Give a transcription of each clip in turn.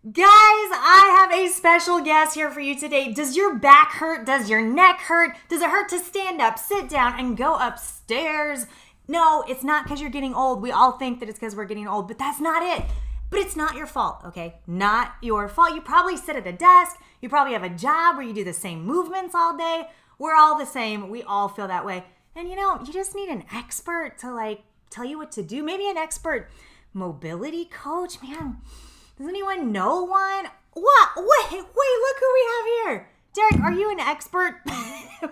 Guys, I have a special guest here for you today. Does your back hurt? Does your neck hurt? Does it hurt to stand up, sit down, and go upstairs? No, it's not because you're getting old. We all think that it's because we're getting old, but that's not it. But it's not your fault, okay? Not your fault. You probably sit at a desk. You probably have a job where you do the same movements all day. We're all the same. We all feel that way. And you just need an expert to tell you what to do. Maybe an expert mobility coach. Man, does anyone know one? What? Wait, look who we have here. Derrick, are you an expert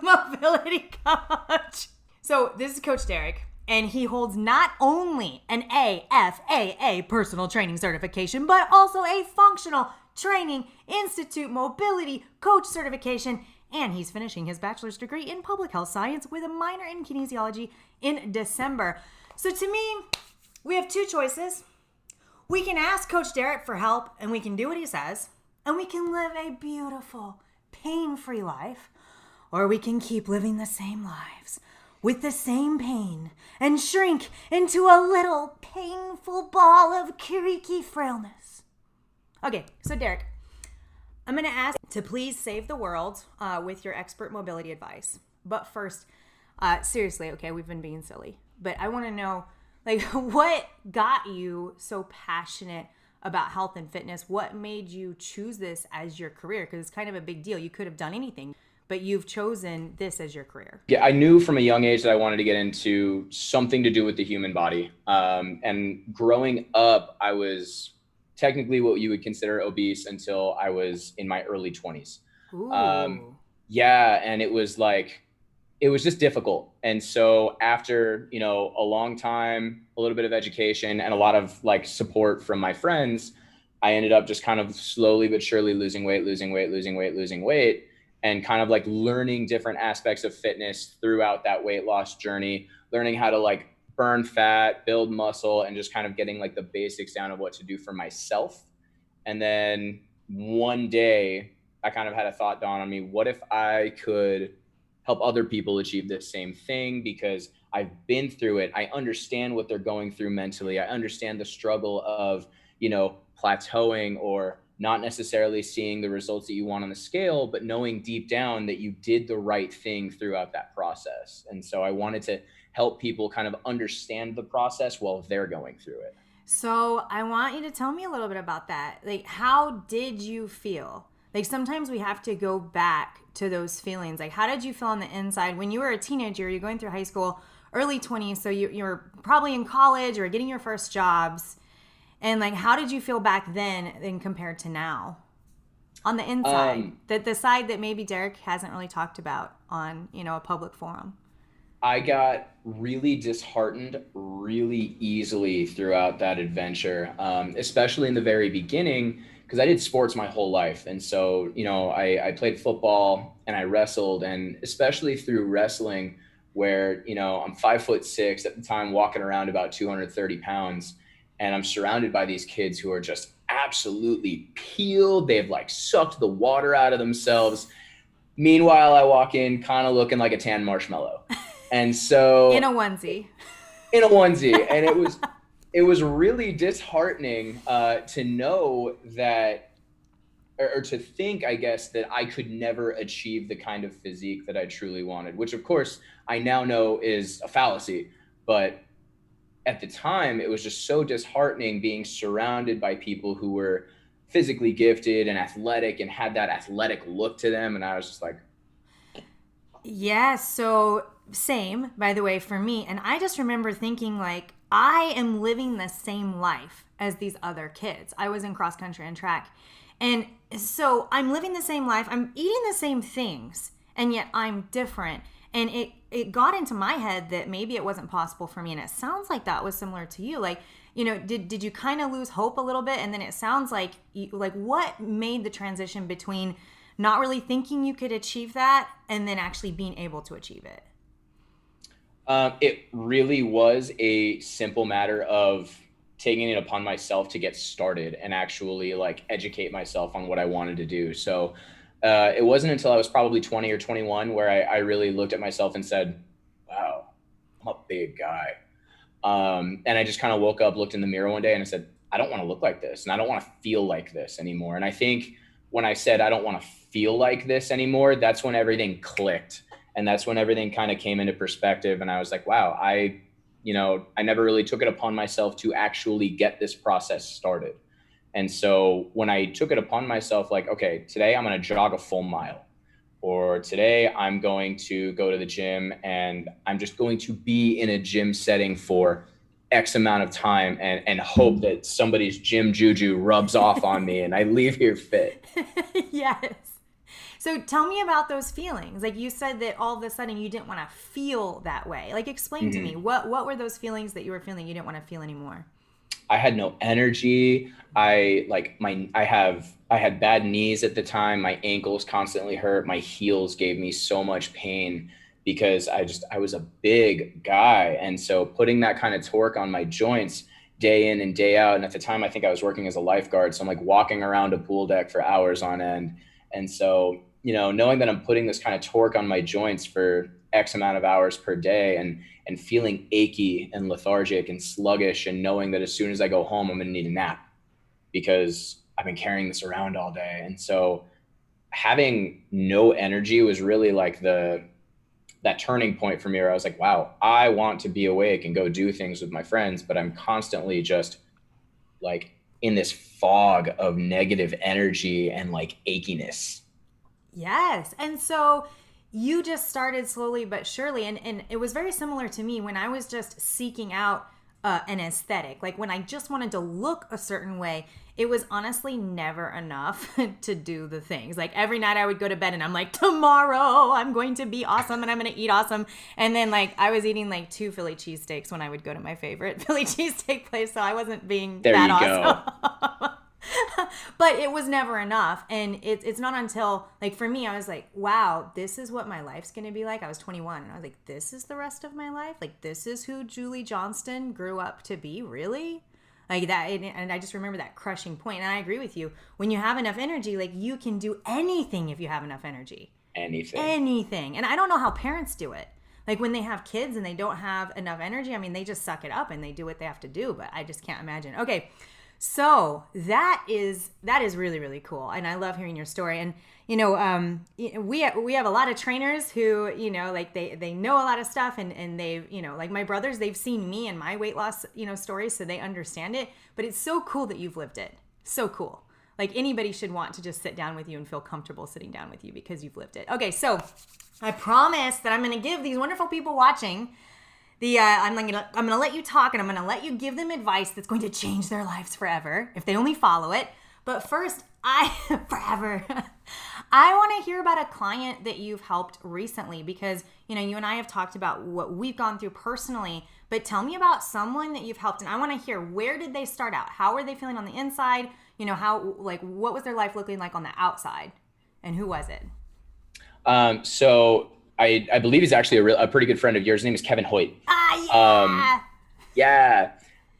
mobility coach? So this is Coach Derrick, and he holds not only an AFAA personal training certification, but also a functional training institute mobility coach certification. And he's finishing his bachelor's degree in public health science with a minor in kinesiology in December. So to me, we have two choices. We can ask Coach Derrick for help, and we can do what he says, and we can live a beautiful, pain-free life, or we can keep living the same lives with the same pain and shrink into a little painful ball of creaky frailness. Okay, so Derrick, I'm going to ask to please save the world with your expert mobility advice. But first, seriously, okay, we've been being silly, but I want to know, what got you so passionate about health and fitness? What made you choose this as your career? Because it's kind of a big deal. You could have done anything, but you've chosen this as your career. Yeah, I knew from a young age that I wanted to get into something to do with the human body. And growing up, I was technically what you would consider obese until I was in my early 20s. Ooh. Yeah, and it was just difficult. And so after, a long time, a little bit of education and a lot of support from my friends, I ended up just kind of slowly but surely losing weight, and kind of learning different aspects of fitness throughout that weight loss journey, learning how to burn fat, build muscle, and just kind of getting the basics down of what to do for myself. And then one day I kind of had a thought dawn on me. What if I could help other people achieve this same thing? Because I've been through it. I understand what they're going through mentally. I understand the struggle of, plateauing or not necessarily seeing the results that you want on the scale, but knowing deep down that you did the right thing throughout that process. And so I wanted to help people kind of understand the process while they're going through it. So I want you to tell me a little bit about that. How did you feel? Sometimes we have to go back to those feelings. How did you feel on the inside when you were a teenager? You're going through high school, early 20s, so you're probably in college or getting your first jobs. And how did you feel back then compared to now? On the inside, the side that maybe Derrick hasn't really talked about on, a public forum. I got really disheartened really easily throughout that adventure, especially in the very beginning, because I did sports my whole life. And so, I played football and I wrestled, and especially through wrestling where, I'm 5'6" at the time, walking around about 230 pounds. And I'm surrounded by these kids who are just absolutely peeled. They've sucked the water out of themselves. Meanwhile, I walk in kind of looking like a tan marshmallow. And so in a onesie. And it was really disheartening to know that, or to think, I guess, that I could never achieve the kind of physique that I truly wanted, which of course I now know is a fallacy. But at the time, it was just so disheartening being surrounded by people who were physically gifted and athletic and had that athletic look to them. And I was just like, yeah, so same, by the way, for me. And I just remember thinking I am living the same life as these other kids. I was in cross country and track. And so I'm living the same life. I'm eating the same things, and yet I'm different. And it got into my head that maybe it wasn't possible for me. And it sounds like that was similar to you. Did you kind of lose hope a little bit? And then it sounds like what made the transition between not really thinking you could achieve that and then actually being able to achieve it? It really was a simple matter of taking it upon myself to get started and actually educate myself on what I wanted to do. So it wasn't until I was probably 20 or 21 where I really looked at myself and said, wow, I'm a big guy. And I just kind of woke up, looked in the mirror one day and I said, I don't want to look like this and I don't want to feel like this anymore. And I think when I said, I don't want to feel like this anymore, that's when everything clicked. And that's when everything kind of came into perspective. And I was like, wow, I never really took it upon myself to actually get this process started. And so when I took it upon myself, like, okay, today I'm going to jog a full mile, or today I'm going to go to the gym and I'm just going to be in a gym setting for X amount of time and hope that somebody's gym juju rubs off on me and I leave here fit. Yes. So tell me about those feelings. Like you said that all of a sudden you didn't want to feel that way. Like explain to me Mm-hmm. what were those feelings that you were feeling you didn't want to feel anymore? I had no energy. I had bad knees at the time. My ankles constantly hurt. My heels gave me so much pain because I was a big guy. And so putting that kind of torque on my joints day in and day out. And at the time I think I was working as a lifeguard. So I'm like walking around a pool deck for hours on end. And so, knowing that I'm putting this kind of torque on my joints for X amount of hours per day and feeling achy and lethargic and sluggish and knowing that as soon as I go home, I'm going to need a nap because I've been carrying this around all day. And so having no energy was really like that turning point for me where I was like, wow, I want to be awake and go do things with my friends, but I'm constantly just like in this fog of negative energy and like achiness. Yes. And so you just started slowly but surely. And it was very similar to me when I was just seeking out an aesthetic. Like when I just wanted to look a certain way, it was honestly never enough to do the things. Like every night I would go to bed and I'm like, tomorrow I'm going to be awesome and I'm going to eat awesome. And then like I was eating like 2 Philly cheesesteaks when I would go to my favorite Philly cheesesteak place. So I wasn't being There that you go. awesome. But it was never enough. And it's not until, like, for me, I was like, wow, this is what my life's going to be like. I was 21 and I was like, this is the rest of my life? Like, this is who Julie Johnston grew up to be? Really? Like that. And I just remember that crushing point. And I agree with you. When you have enough energy, like, you can do anything if you have enough energy. Anything. Anything. And I don't know how parents do it. Like when they have kids and they don't have enough energy, I mean, they just suck it up and they do what they have to do. But I just can't imagine. Okay. So that is really, really cool. And I love hearing your story. And, we have a lot of trainers who, like they know a lot of stuff and they've, like my brothers, they've seen me and my weight loss, stories, so they understand it. But it's so cool that you've lived it. So cool. Like anybody should want to just sit down with you and feel comfortable sitting down with you because you've lived it. Okay. So I promise that I'm going to give these wonderful people watching I'm gonna let you talk and I'm gonna let you give them advice that's going to change their lives forever if they only follow it. But first, forever. I want to hear about a client that you've helped recently because you and I have talked about what we've gone through personally. But tell me about someone that you've helped, and I want to hear, where did they start out? How were they feeling on the inside? What was their life looking like on the outside, and who was it? So I believe he's actually a pretty good friend of yours. His name is Kevin Hoyt. Yeah. Yeah.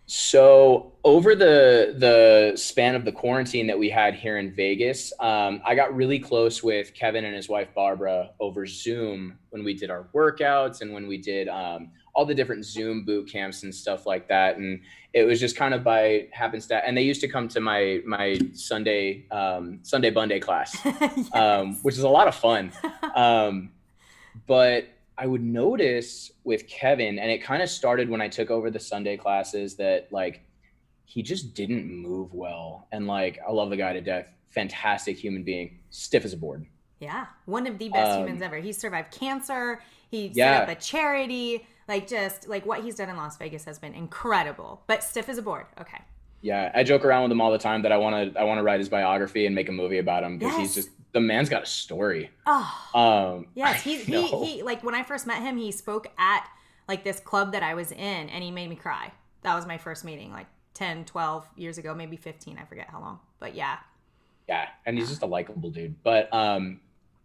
So over the span of the quarantine that we had here in Vegas, I got really close with Kevin and his wife, Barbara, over Zoom when we did our workouts and when we did all the different Zoom boot camps and stuff like that. And it was just kind of by happenstance. And they used to come to my Sunday Bunday class, Yes. which is a lot of fun. But I would notice with Kevin, and it kind of started when I took over the Sunday classes, that like he just didn't move well. And like, I love the guy to death. Fantastic human being, stiff as a board. Yeah, one of the best humans ever. He survived cancer. He set Yeah. up a charity. Like, just like what he's done in Las Vegas has been incredible. But stiff as a board. Okay. Yeah. I joke around with him all the time that I want to write his biography and make a movie about him because Yes. the man's got a story. Oh. Yes. No. He like when I first met him, he spoke at like this club that I was in and he made me cry. That was my first meeting, like 10, 12 years ago, maybe 15. I forget how long. But yeah. Yeah. And he's just a likable dude. But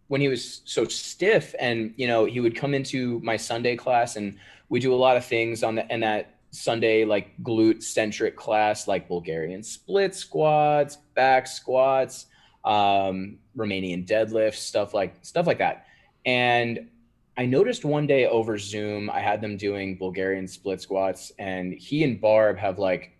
when he was so stiff and, he would come into my Sunday class and we do a lot of things in that Sunday, like glute centric class, like Bulgarian split squats, back squats, Romanian deadlifts, stuff like that. And I noticed one day over Zoom, I had them doing Bulgarian split squats and he and Barb have like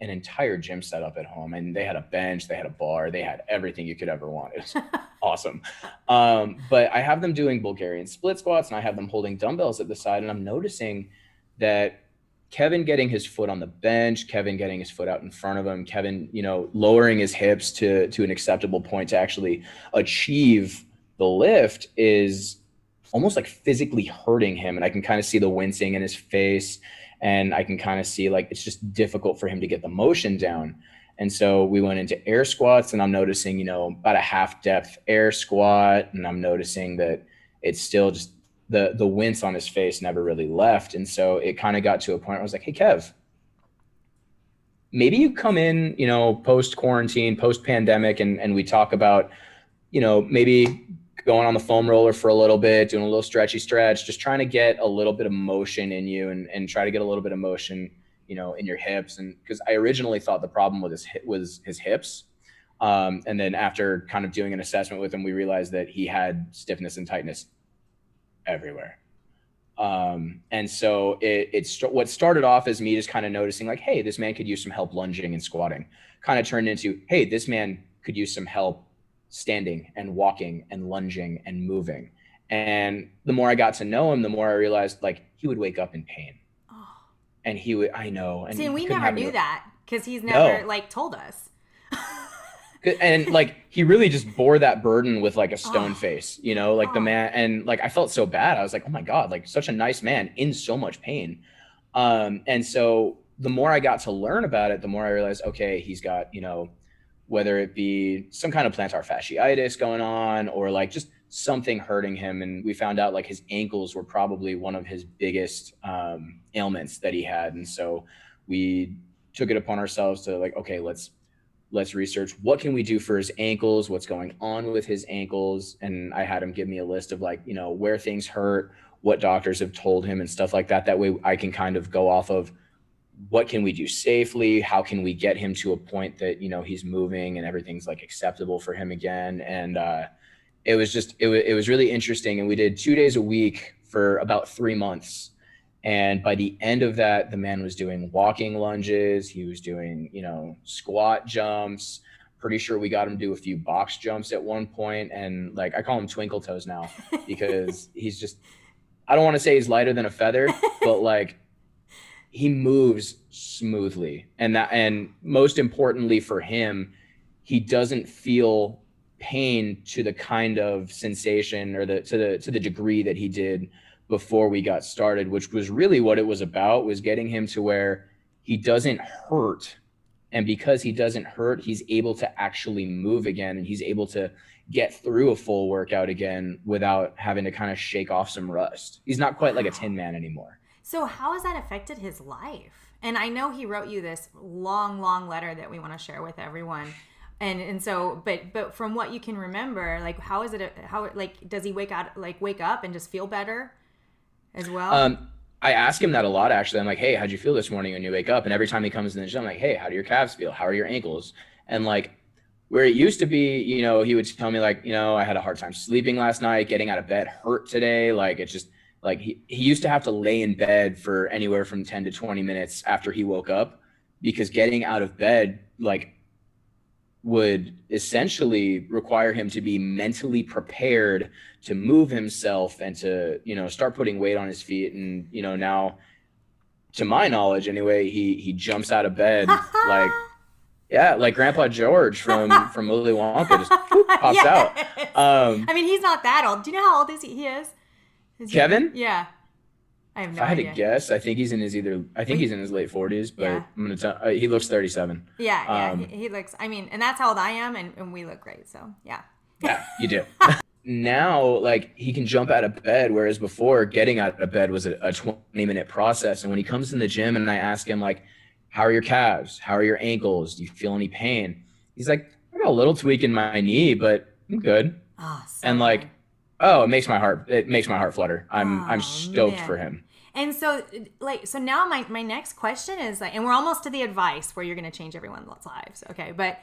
an entire gym set up at home, and they had a bench, they had a bar, they had everything you could ever want. It was awesome. But I have them doing Bulgarian split squats, and I have them holding dumbbells at the side, and I'm noticing that Kevin getting his foot on the bench, Kevin getting his foot out in front of him, Kevin, lowering his hips to an acceptable point to actually achieve the lift is almost like physically hurting him. And I can kind of see the wincing in his face, and I can kind of see like it's just difficult for him to get the motion down. And so we went into air squats, and I'm noticing, about a half depth air squat, and I'm noticing that it's still just the wince on his face never really left. And so it kind of got to a point where I was like, hey, Kev, maybe you come in, post quarantine, post pandemic, and we talk about, maybe going on the foam roller for a little bit, doing a little stretchy stretch, just trying to get a little bit of motion in you, and try to get a little bit of motion, in your hips. And because I originally thought the problem with was his hips. And then after kind of doing an assessment with him, we realized that he had stiffness and tightness everywhere. And so what started off as me just kind of noticing like, hey, this man could use some help lunging and squatting, kind of turned into, hey, this man could use some help standing and walking and lunging and moving. And the more I got to know him, the more I realized like he would wake up in pain. Oh. And I know. And see, we never knew that because he's never told us. And like he really just bore that burden with like a stone face, the man. And like I felt so bad. I was like, oh my God, like such a nice man in so much pain. And so the more I got to learn about it, the more I realized, okay, he's got, whether it be some kind of plantar fasciitis going on or like just something hurting him. And we found out like his ankles were probably one of his biggest ailments that he had. And so we took it upon ourselves to like, okay, let's research what can we do for his ankles, what's going on with his ankles. And I had him give me a list of like, where things hurt, what doctors have told him and stuff like that. That way I can kind of go off of what can we do safely? How can we get him to a point that, he's moving and everything's like acceptable for him again. And it was really interesting. And we did 2 days a week for about 3 months. And by the end of that, the man was doing walking lunges. He was doing, squat jumps. Pretty sure we got him to do a few box jumps at one point. And like, I call him Twinkle Toes now because he's just, I don't want to say he's lighter than a feather, but like he moves smoothly. And most importantly for him, he doesn't feel pain to the kind of sensation or to the degree that he did before we got started, which was really what it was about, was getting him to where he doesn't hurt. And because he doesn't hurt, he's able to actually move again, and he's able to get through a full workout again without having to kind of shake off some rust. He's not quite like a Tin Man anymore. So how has that affected his life? And I know he wrote you this long, long letter that we want to share with everyone. And so, but from what you can remember, like, how is it, does he wake up and just feel better as well? I ask him that a lot, actually. I'm like, hey, how'd you feel this morning when you wake up? And every time he comes in the gym, I'm like, hey, how do your calves feel? How are your ankles? And like, where it used to be, he would tell me like, I had a hard time sleeping last night, getting out of bed hurt today. Like, it's just like, he used to have to lay in bed for anywhere from 10 to 20 minutes after he woke up, because getting out of bed, like, would essentially require him to be mentally prepared to move himself and to, start putting weight on his feet. And, now, to my knowledge anyway, he jumps out of bed like Grandpa George from Willy Wonka just pops out. I mean, he's not that old. Do you know how old he is? Kevin? Yeah. I have no idea. If I had to guess, I think he's in his late 40s, but yeah. I'm going to tell he looks 37. Yeah, he looks, and that's how old I am, and we look great, so yeah. Yeah, you do. Now, like, he can jump out of bed, whereas before, getting out of bed was a 20-minute process. And when he comes in the gym and I ask him, like, how are your calves? How are your ankles? Do you feel any pain? He's like, I got a little tweak in my knee, but I'm good. Oh, so and like, good. Oh, it makes my heart flutter. I'm stoked for him. And so, so now my next question is, and we're almost to the advice where you're going to change everyone's lives, okay? But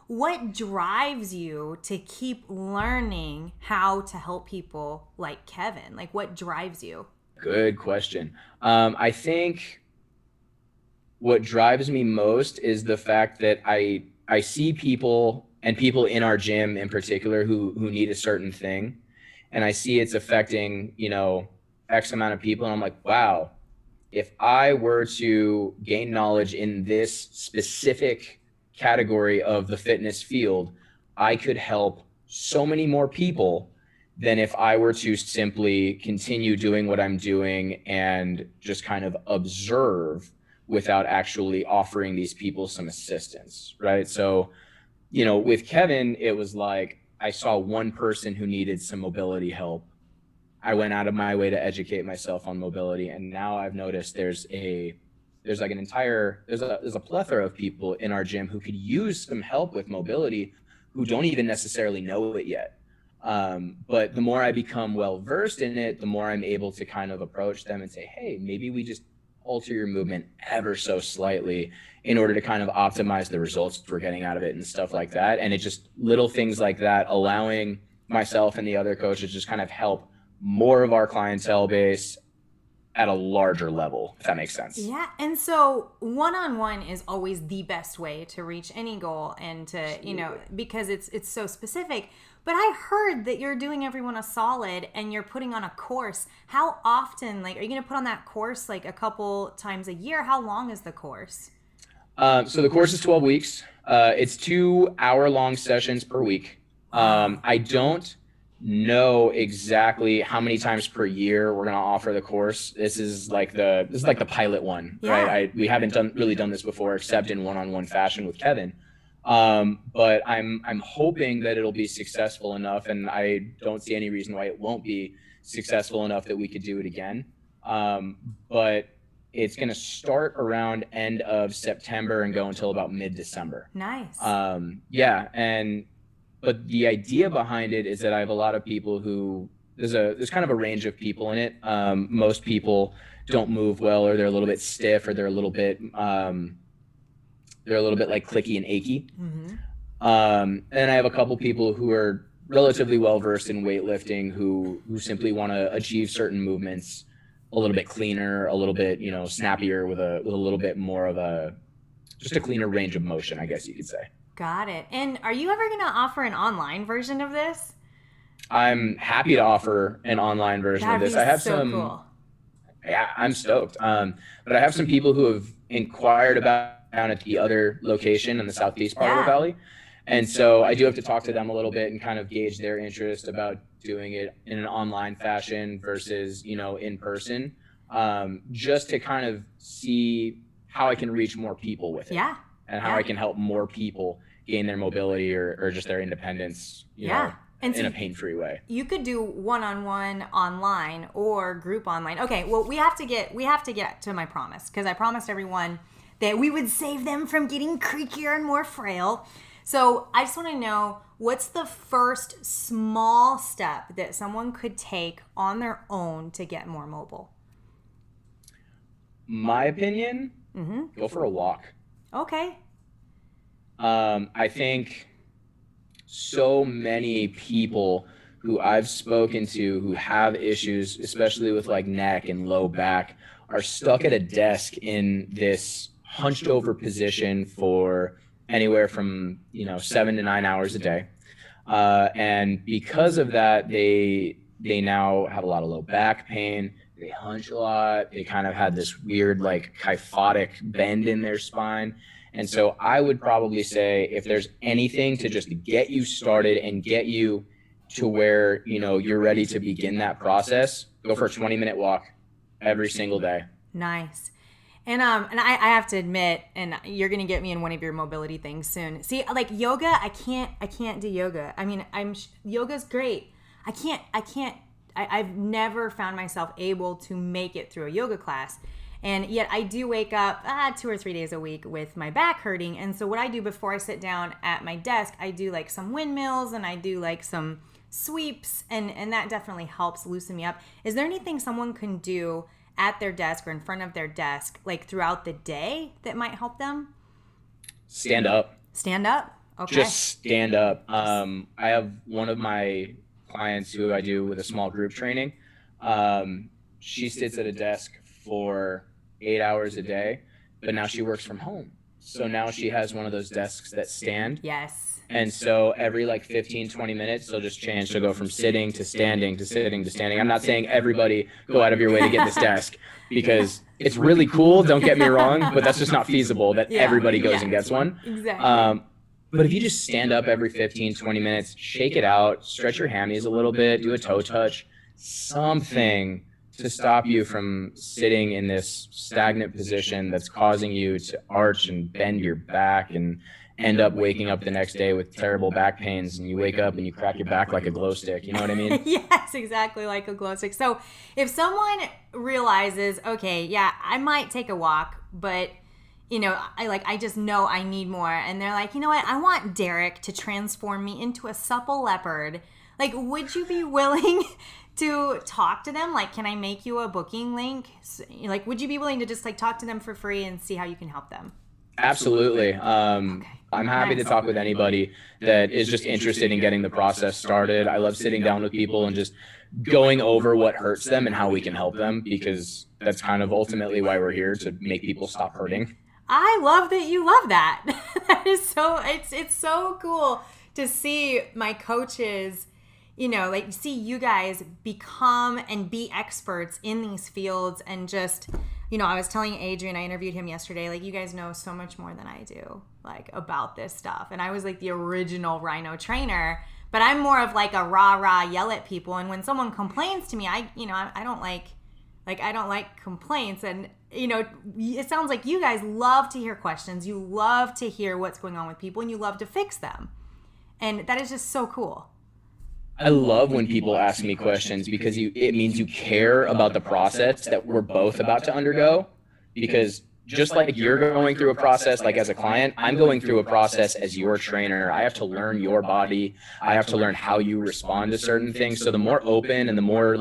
what drives you to keep learning how to help people like Kevin? Like, what drives you? Good question. I think what drives me most is the fact that I see people, and people in our gym in particular, who need a certain thing, and I see it's affecting, X amount of people, and I'm like, wow, if I were to gain knowledge in this specific category of the fitness field, I could help so many more people than if I were to simply continue doing what I'm doing and just kind of observe without actually offering these people some assistance, right? So, with Kevin, it was like I saw one person who needed some mobility help. I went out of my way to educate myself on mobility, and now I've noticed there's like there's a plethora of people in our gym who could use some help with mobility, who don't even necessarily know it yet. But the more I become well versed in it, the more I'm able to kind of approach them and say, hey, maybe we just alter your movement ever so slightly in order to kind of optimize the results we're getting out of it and stuff like that. And it just little things like that, allowing myself and the other coaches just kind of help more of our clientele base at a larger level, if that makes sense. Yeah. And so one-on-one is always the best way to reach any goal, and to, because it's so specific. But I heard that you're doing everyone a solid and you're putting on a course. How often, are you going to put on that course a couple times a year? How long is the course? So the course is 12 weeks. It's 2-hour-long sessions per week. I don't know exactly how many times per year we're going to offer the course. This is like the pilot one, right? We haven't really done this before, except in one-on-one fashion with Kevin. But I'm hoping that it'll be successful enough, and I don't see any reason why it won't be successful enough that we could do it again. But it's going to start around end of September and go until about mid-December. Nice. But the idea behind it is that I have a lot of people who there's kind of a range of people in it. Most people don't move well, or they're a little bit stiff, or they're a little bit like clicky and achy. Mm-hmm. And I have a couple people who are relatively well versed in weightlifting who simply want to achieve certain movements a little bit cleaner, a little bit snappier, with a little bit more of just a cleaner range of motion, I guess you could say. Got it. And are you ever going to offer an online version of this? I'm happy to offer an online version of this. I have so cool. Yeah, I'm stoked. But I have some people who have inquired about down at the other location in the southeast part of the valley. And so I do have to talk to them a little bit and kind of gauge their interest about doing it in an online fashion versus, in person, just to kind of see how I can reach more people with it. Yeah. And how I can help more people gain their mobility or just their independence, in a pain-free way. You could do one-on-one online or group online. Okay, well, we have to get to my promise, because I promised everyone that we would save them from getting creakier and more frail. So I just want to know, what's the first small step that someone could take on their own to get more mobile? My opinion, go for a walk. Okay. I think so many people who I've spoken to who have issues, especially with like neck and low back, are stuck at a desk in this hunched over position for anywhere from 7 to 9 hours a day, and because of that, they now have a lot of low back pain. They hunch a lot. They kind of had this weird like kyphotic bend in their spine. And so I would probably say, if there's anything to just get you started and get you to where, you're ready to begin that process, go for a 20-minute walk every single day. Nice. And I have to admit, and you're going to get me in one of your mobility things soon. See, like yoga, I can't do yoga. I mean, yoga's great. I've never found myself able to make it through a yoga class. And yet I do wake up 2 or 3 days a week with my back hurting. And so what I do before I sit down at my desk, I do like some windmills and I do like some sweeps, and that definitely helps loosen me up. Is there anything someone can do at their desk or in front of their desk, like throughout the day, that might help them? Stand up. Stand up? Okay. Just stand up. I have one of my clients who I do with a small group training. She sits at a desk for 8 hours a day, but now she works from home. So now she has one of those desks that stand. Yes. And so every like 15, 20 minutes, they'll just change. They'll go from sitting to standing to sitting to standing. I'm not saying everybody go out of your way to get this desk because it's really cool. Don't get me wrong, but that's just not feasible that everybody goes and gets one. Exactly. But if you just stand up every 15, 20 minutes, shake it out, stretch your hammies a little bit, do a toe touch, something to stop you from sitting in this stagnant position that's causing you to arch and bend your back and end up waking up the next day with terrible back pains, and you wake up and you crack your back like a glow stick. You know what I mean? Yes, exactly, like a glow stick. So if someone realizes, okay, yeah, I might take a walk, but I just know I need more, and they're like, you know what, I want Derrick to transform me into a supple leopard. Like, would you be willing to talk to them? Like, can I make you a booking link? Like, would you be willing to just like talk to them for free and see how you can help them? Absolutely. I'm happy to talk with anybody that is just interested in getting the process started. I love sitting down with people and just going over what hurts them and how we can help them, because that's kind of ultimately why we're here, to make people stop hurting. I love that you love that. That is so, it's so cool to see my coaches, like see you guys become and be experts in these fields. And just, I was telling Adrian, I interviewed him yesterday, like, you guys know so much more than I do, like, about this stuff. And I was like the original Rhino trainer, but I'm more of like a rah yell at people. And when someone complains to me, I don't like complaints. And it sounds like you guys love to hear questions. You love to hear what's going on with people, and you love to fix them. And that is just so cool. I love when people ask me questions, because it means you care about the process that we're both about to undergo. Because just like you're going through a process, like as a client, I'm going through a process as your trainer. I have to learn your body. I have to learn how you respond to certain things. So the more open and the more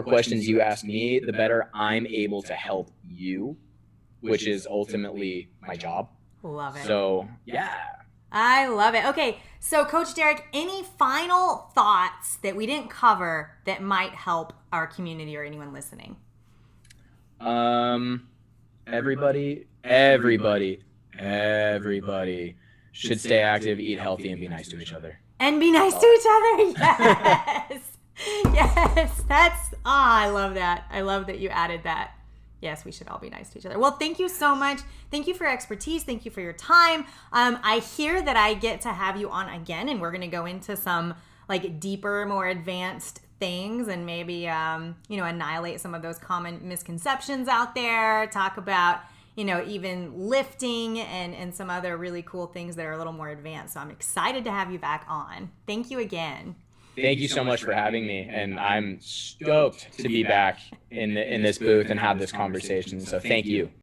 questions you ask me, the better I'm able to help you, which is ultimately my job. Love it. So, yeah. I love it. Okay, so Coach Derrick, any final thoughts that we didn't cover that might help our community or anyone listening? Everybody should stay active, eat healthy, and be nice to each other. And be nice to each other. Yes. Yes. I love that. I love that you added that. Yes, we should all be nice to each other. Well, thank you so much. Thank you for your expertise. Thank you for your time. I hear that I get to have you on again, and we're going to go into some like deeper, more advanced things, and maybe, annihilate some of those common misconceptions out there, talk about, even lifting and some other really cool things that are a little more advanced. So I'm excited to have you back on. Thank you again. Thank you so much for having me, and I'm stoked to be back in this booth and have this conversation. So thank you.